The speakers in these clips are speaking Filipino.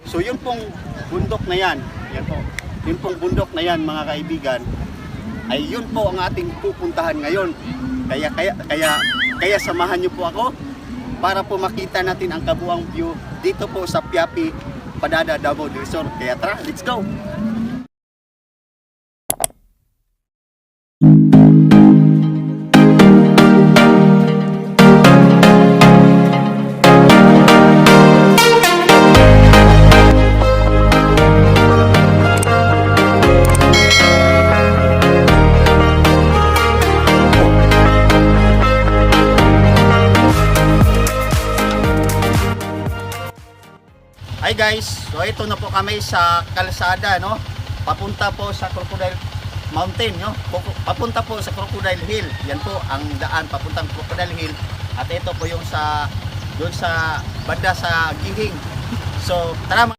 So yun pong bundok na yan, yun pong bundok na yan mga kaibigan, ay yun po ang ating pupuntahan ngayon. Kaya samahan niyo po ako para po makita natin ang kabuang view dito po sa Piapi, Padada, Davao del Sur. Kaya tara, let's go! Hi guys, so ito na po kami sa kalsada, no? Papunta po sa Crocodile Mountain, no? Papunta po sa Crocodile Hill. Yan po ang daan papuntang Crocodile Hill. At ito po yung doon sa banda sa Gihing. So tara.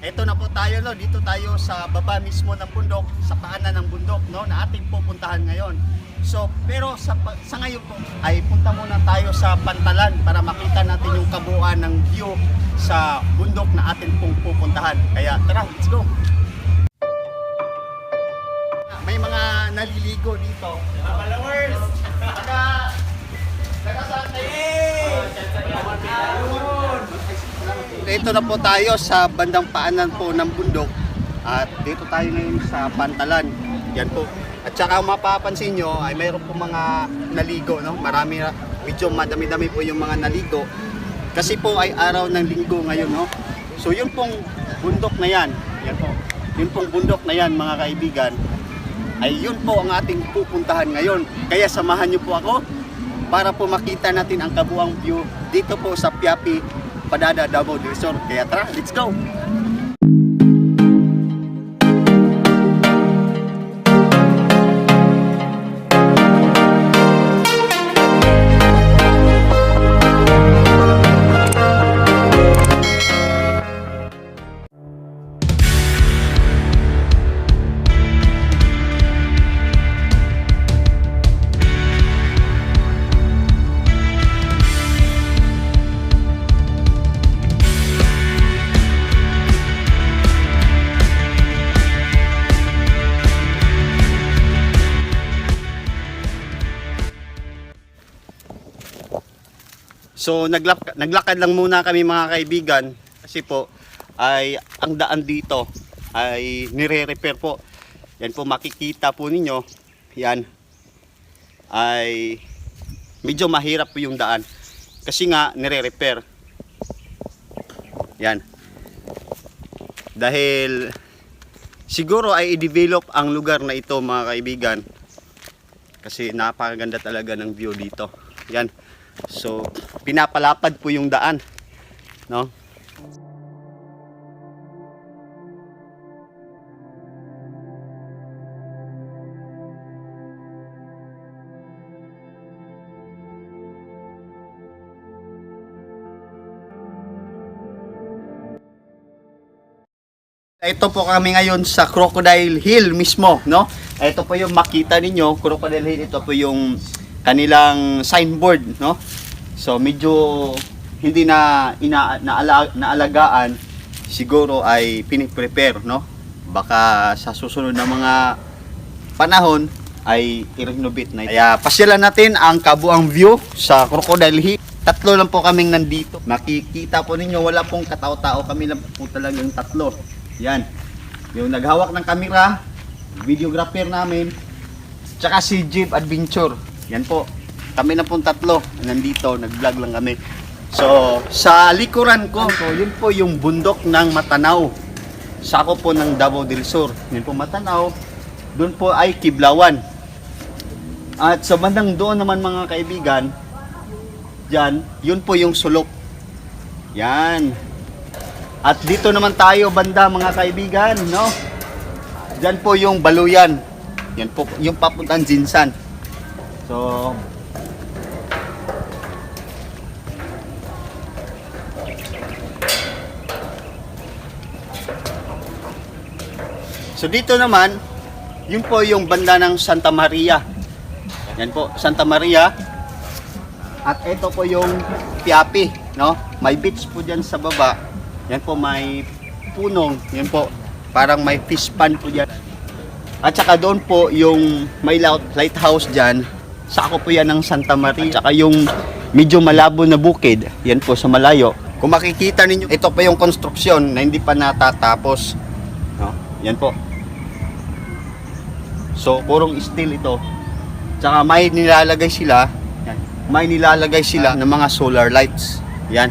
Ito na po tayo, no? Dito tayo sa baba mismo ng bundok, sa paanan ng bundok, no? Na ating pupuntahan ngayon. So, pero sa ngayon po ay punta muna tayo sa Pantalan para makita natin yung kabuuan ng view sa bundok na ating pong pupuntahan. Kaya tara, let's go! May mga naliligo dito. Followers! Taga saan kayo? Ito na po tayo sa bandang paanan po ng bundok at dito tayo ngayon sa Pantalan. Yan po. At saka mapapansin nyo ay mayroon po mga naligo, no? Marami, medyo madami-dami po yung mga naligo kasi po ay araw ng linggo ngayon, no? So yun pong bundok na yan, yun pong bundok na yan mga kaibigan, ay yun po ang ating pupuntahan ngayon. Kaya samahan nyo po ako para po makita natin ang kabuang view dito po sa Piapi, Padada, Davao del Sur. Kaya tara, let's go! So naglakad lang muna kami mga kaibigan kasi po ay ang daan dito ay nire-repair po. Yan po makikita po ninyo. Yan ay medyo mahirap po yung daan kasi nga nire-repair. Yan. Dahil siguro ay i-develop ang lugar na ito mga kaibigan kasi napakaganda talaga ng view dito. Yan. So, pinapalapad po yung daan, no? Ito po kami ngayon sa Crocodile Hill mismo, no? Ito po yung makita ninyo, Crocodile Hill, ito po yung kanilang signboard, no? So medyo hindi na naalagaan, siguro ay piniprepare, no? Baka sa susunod na mga panahon ay i-renovate na ito. Kaya pasyalan natin ang kabuang view sa Crocodile Hill. Tatlo lang po kaming nandito. Makikita po ninyo wala pong katao-tao, kami lang po talaga yung tatlo. Yan. Yung naghawak ng camera, videographer namin, tsaka si Jeep Adventure. Yan po, kami na pong tatlo nandito, nag-vlog lang kami. So, sa likuran ko, yun po yung bundok ng Matanaw. Sako po ng Davao del Sur. Yun po Matanaw, doon po ay Kiblawan. At sa bandang doon naman mga kaibigan, dyan, yun po yung sulok. Yan. At dito naman tayo banda mga kaibigan, no? Diyan po yung Baluyan. Yan po yung papuntang Jinsan. So dito naman, yun po yung banda ng Santa Maria. Yan po, Santa Maria. At ito po yung Piapi, no? May beach po diyan sa baba. Yan po may punong, yan po. Parang may fish pond po diyan. At saka doon po yung may lighthouse diyan. Sako po yan ng Santa Maria. At saka yung medyo malabo na bukid, yan po sa malayo. Kung makikita ninyo, ito pa yung konstruksyon na hindi pa natatapos. No? Yan po. So, purong steel ito. Tsaka may nilalagay sila ng mga solar lights. Yan.